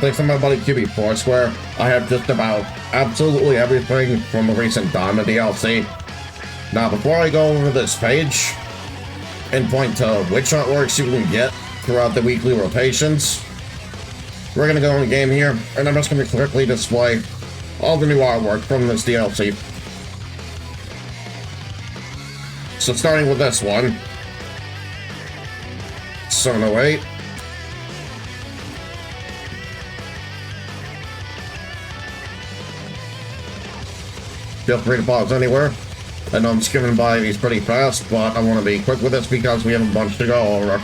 thanks to my buddy QB Foursquare, I have just about absolutely everything from the recent Diamond DLC. Now, before I go over this page and point to which artworks you can get throughout the weekly rotations, we're going to go in the game here, and I'm just going to quickly display all the new artwork from this DLC. So starting with this one, 708. Feel free to pause anywhere. I know I'm skimming by these pretty fast, but I want to be quick with this because we have a bunch to go over.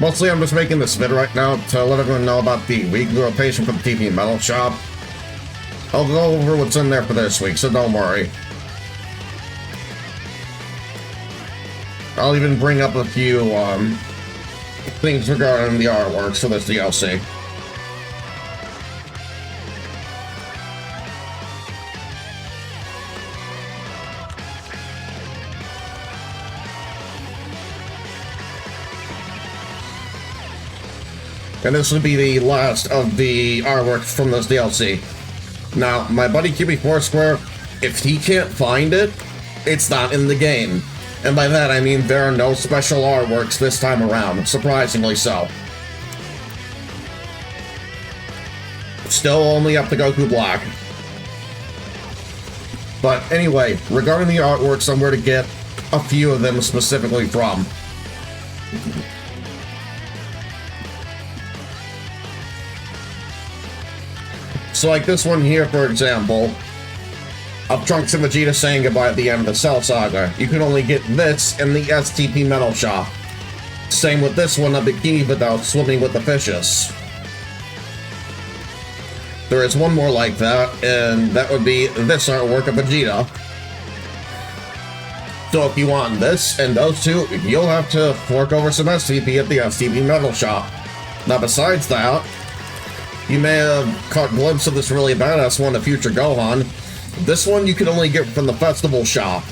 Mostly I'm just making this vid right now to let everyone know about the weekly rotation for the TV Metal Shop. I'll go over what's in there for this week, so don't worry. I'll even bring up a few things regarding the artworks for this DLC. And this would be the last of the artwork from this DLC. Now, my buddy QB Foursquare, if he can't find it, it's not in the game. And by that I mean there are no special artworks this time around, surprisingly so. Still only up to Goku Black. But anyway, regarding the artworks, I'm where to get a few of them specifically from. So like this one here, for example, of Trunks and Vegeta saying goodbye at the end of the Cell Saga. You can only get this in the STP Metal Shop. Same with this one of Bikini Vidal swimming with the fishes. There is one more like that, and that would be this artwork of Vegeta. So if you want this and those two, you'll have to fork over some STP at the STP Metal Shop. Now besides that, you may have caught a glimpse of this really badass one of Future Gohan. This one you can only get from the festival shop.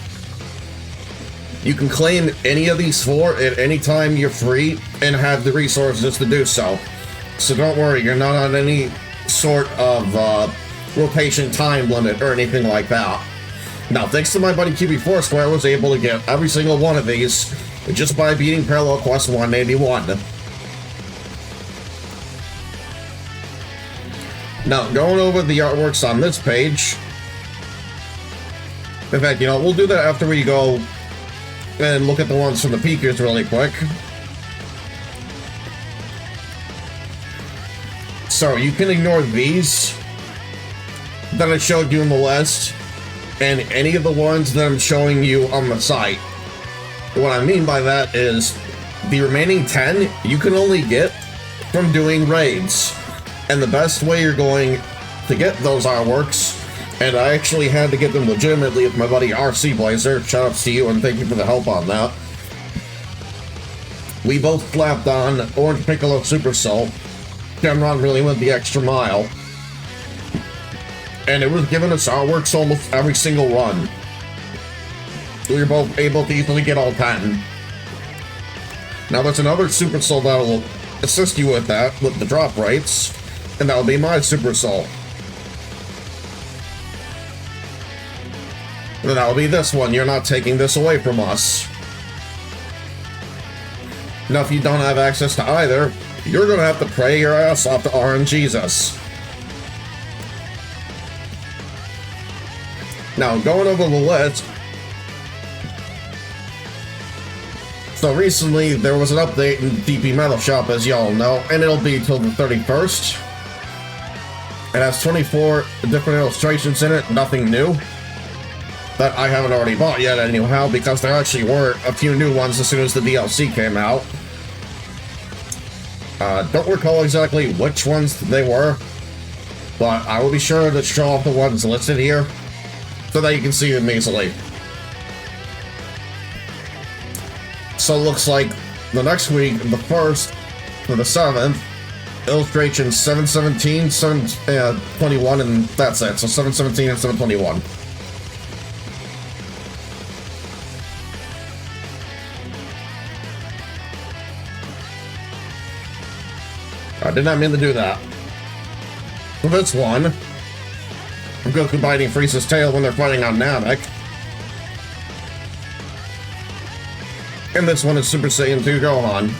You can claim any of these four at any time you're free and have the resources to do so. So don't worry, you're not on any sort of rotation time limit or anything like that. Now, thanks to my buddy QB Foursquare, I was able to get every single one of these just by beating Parallel Quest 181. Now, going over the artworks on this page. In fact, you know, we'll do that after we go and look at the ones from the Peakers really quick. So, you can ignore these that I showed you in the list, and any of the ones that I'm showing you on the site. What I mean by that is, the remaining 10, you can only get from doing raids. And the best way you're going to get those artworks, and I actually had to get them legitimately with my buddy RC Blazer, shoutouts to you and thank you for the help on that. We both slapped on Orange Piccolo Super Soul. Shenron really went the extra mile. And it was giving us artworks almost every single run. We were both able to easily get all 10. Now there's another Super Soul that will assist you with that, with the drop rates. And that'll be my Super Soul. And that'll be this one. You're not taking this away from us. Now, if you don't have access to either, you're gonna have to pray your ass off to RNGesus. Now, going over the list. So recently, there was an update in DP Metal Shop, as y'all know, and it'll be till the 31st. It has 24 different illustrations in it, nothing new. That I haven't already bought yet anyhow, because there actually were a few new ones as soon as the DLC came out. Don't recall exactly which ones they were, but I will be sure to show off the ones listed here, so that you can see them easily. So it looks like the next week, the 1st to the 7th, illustration 717, 721, and that's it. So 717 and 721. I did not mean to do that. For this one, Goku biting Frieza's tail when they're fighting on Namek. And this one is Super Saiyan 2 Gohan.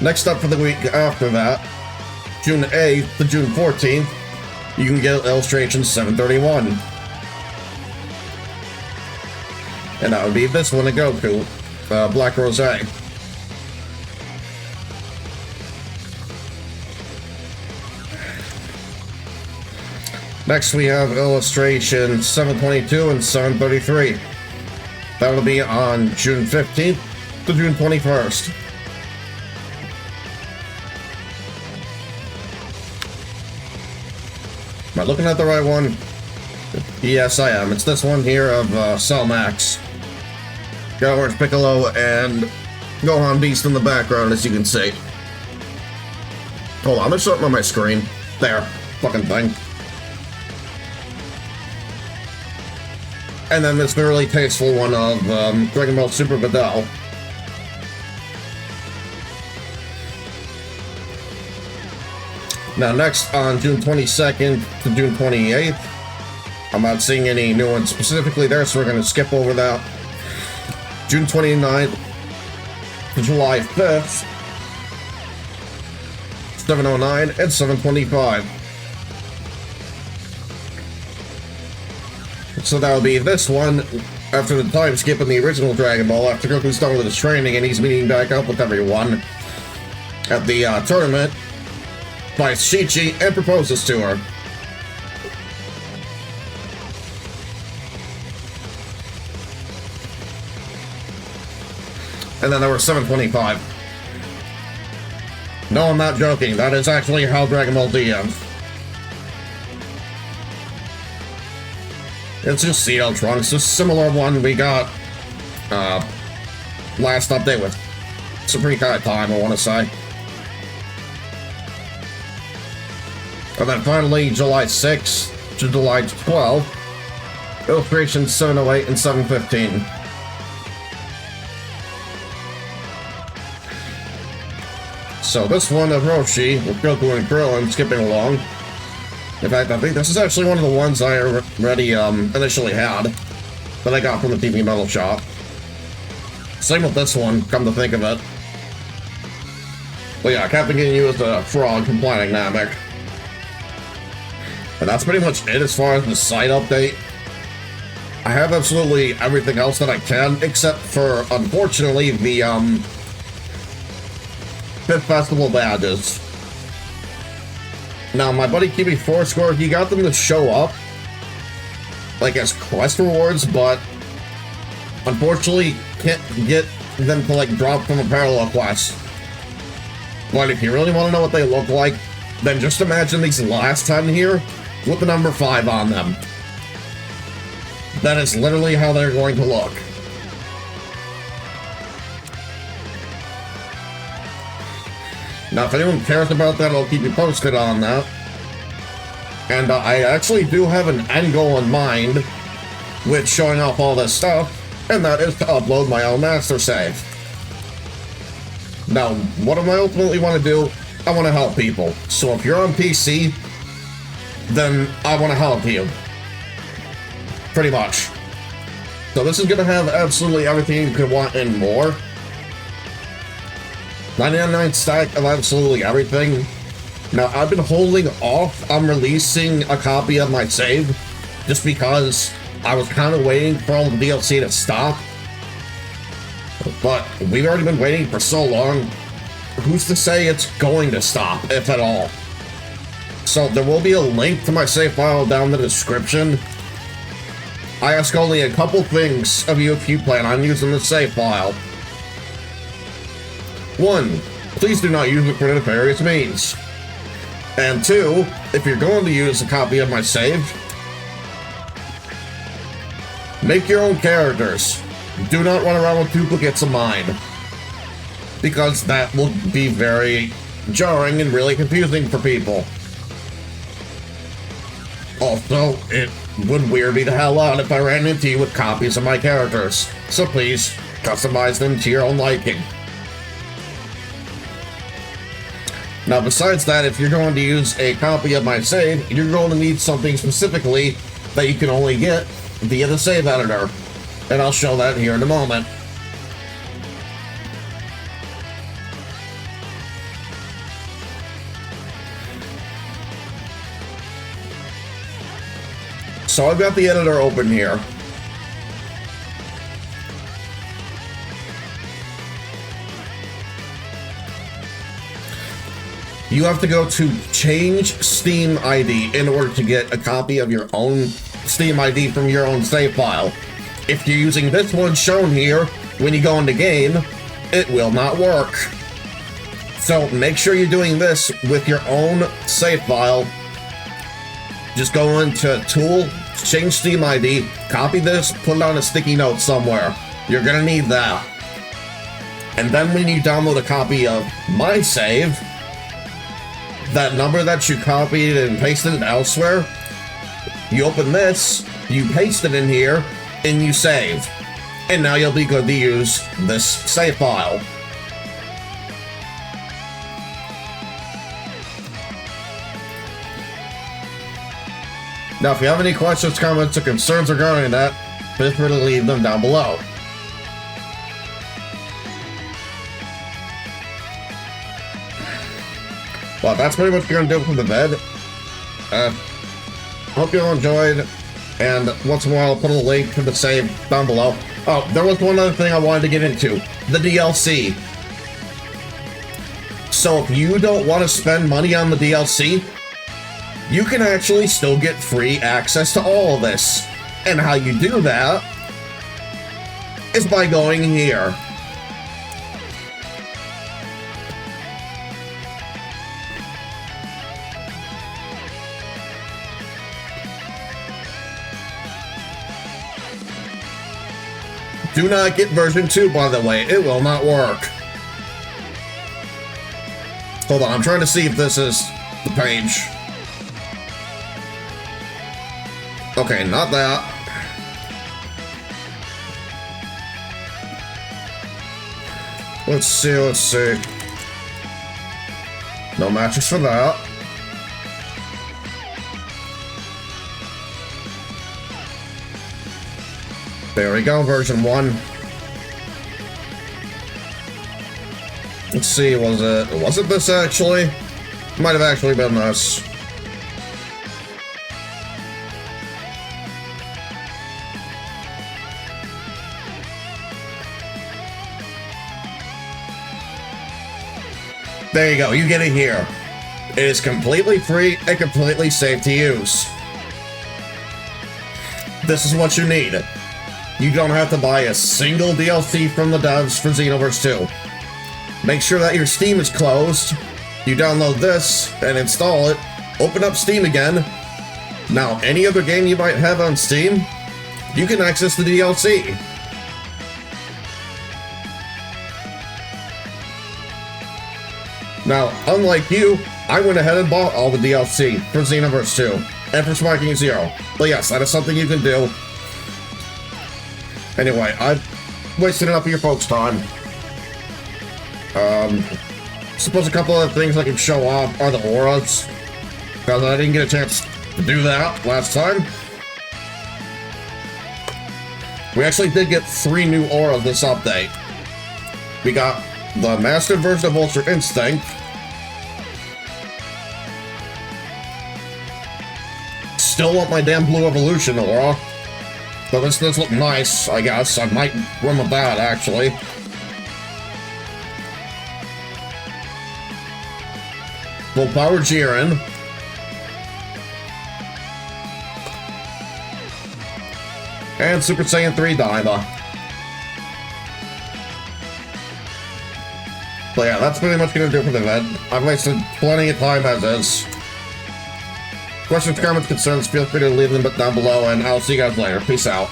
Next up for the week after that, June 8th to June 14th, you can get illustration 731. And that would be this one of Goku, Black Rose. Next we have illustration 722 and 733. That will be on June 15th to June 21st. Am I looking at the right one? Yes, I am. It's this one here of Cell Max. Got Orange Piccolo and Gohan Beast in the background, as you can see. Hold on, there's something on my screen. There. Fucking thing. And then this really tasteful one of Dragon Ball Super Videl. Now next, on June 22nd to June 28th, I'm not seeing any new ones specifically there, so we're going to skip over that. June 29th to July 5th, 709 and 725. So that'll be this one after the time skip in the original Dragon Ball, after Goku's done with his training and he's meeting back up with everyone at the tournament. Finds Chi-Chi and proposes to her. And then there was 725. No, I'm not joking. That is actually how Dragon Ball D ends. It's just Cell Trunks, a similar one we got last update with Supreme Kai Time, I want to say. And then finally, July 6th to July 12th, illustrations 708 and 715. So this one of Roshi, with Goku and Krillin skipping along. In fact, I think this is actually one of the ones I already initially had, that I got from the TV Metal Shop. Same with this one, come to think of it. But yeah, Captain Ginyu is a frog from Planet Namek. And that's pretty much it as far as the site update. I have absolutely everything else that I can, except for, unfortunately, the, Pit Festival badges. Now, my buddy QB Fourscore, he got them to show up, like, as quest rewards, but unfortunately can't get them to, like, drop from a parallel quest. But if you really want to know what they look like, then just imagine these last 10 here with the number 5 on them. That is literally how they're going to look. Now, if anyone cares about that, I'll keep you posted on that. And I actually do have an end goal in mind with showing off all this stuff, and that is to upload my own master save. Now, what do I ultimately want to do? I want to help people. So if you're on PC, then I want to help you. Pretty much. So this is going to have absolutely everything you could want and more. 99 stack of absolutely everything. Now, I've been holding off on releasing a copy of my save just because I was kind of waiting for all the DLC to stop. But we've already been waiting for so long. Who's to say it's going to stop, if at all? So there will be a link to my save file down in the description. I ask only a couple things of you if you plan on using the save file. 1, please do not use it for nefarious means. And 2, if you're going to use a copy of my save, make your own characters. Do not run around with duplicates of mine, because that will be very jarring and really confusing for people. Also, it would weird me the hell out if I ran into you with copies of my characters, so please, customize them to your own liking. Now, besides that, if you're going to use a copy of my save, you're going to need something specifically that you can only get via the save editor, and I'll show that here in a moment. So I've got the editor open here. You have to go to change Steam ID in order to get a copy of your own Steam ID from your own save file. If you're using this one shown here, when you go into game, it will not work. So make sure you're doing this with your own save file. Just go into Tool, change Steam ID, copy this, put it on a sticky note somewhere. You're gonna need that. And then when you download a copy of my save, that number that you copied and pasted elsewhere, you open this, you paste it in here, and you save. And now you'll be good to use this save file. Now, if you have any questions, comments, or concerns regarding that, feel free to leave them down below. Well, that's pretty much going to do it for the bed. Hope you all enjoyed, and once in a while I'll put a link to the save down below. Oh, there was one other thing I wanted to get into. The DLC. So if you don't want to spend money on the DLC, you can actually still get free access to all of this. And how you do that is by going here. Do not get version 2, by the way. It will not work. Hold on, I'm trying to see if this is the page. Okay, not that. Let's see. No matches for that. There we go, version 1. Let's see, was it this actually? Might have actually been this. There you go, you get it here. It is completely free and completely safe to use. This is what you need. You don't have to buy a single DLC from the devs for Xenoverse 2. Make sure that your Steam is closed. You download this and install it. Open up Steam again. Now, any other game you might have on Steam, you can access the DLC. Now, unlike you, I went ahead and bought all the DLC for Xenoverse 2 and for Sparking Zero. But yes, that is something you can do. Anyway, I've wasted enough of your folks' time. Suppose a couple of things I can show off are the auras, because I didn't get a chance to do that last time. We actually did get 3 new auras this update. We got the mastered version of Ultra Instinct, still want my damn blue evolution aura. But this does look nice, I guess. I might run with that, actually. Full Power Jiren. And Super Saiyan 3 Daima. So yeah, that's pretty much gonna do it for the event. I've wasted plenty of time as is. Questions, comments, concerns, feel free to leave them down below, and I'll see you guys later. Peace out.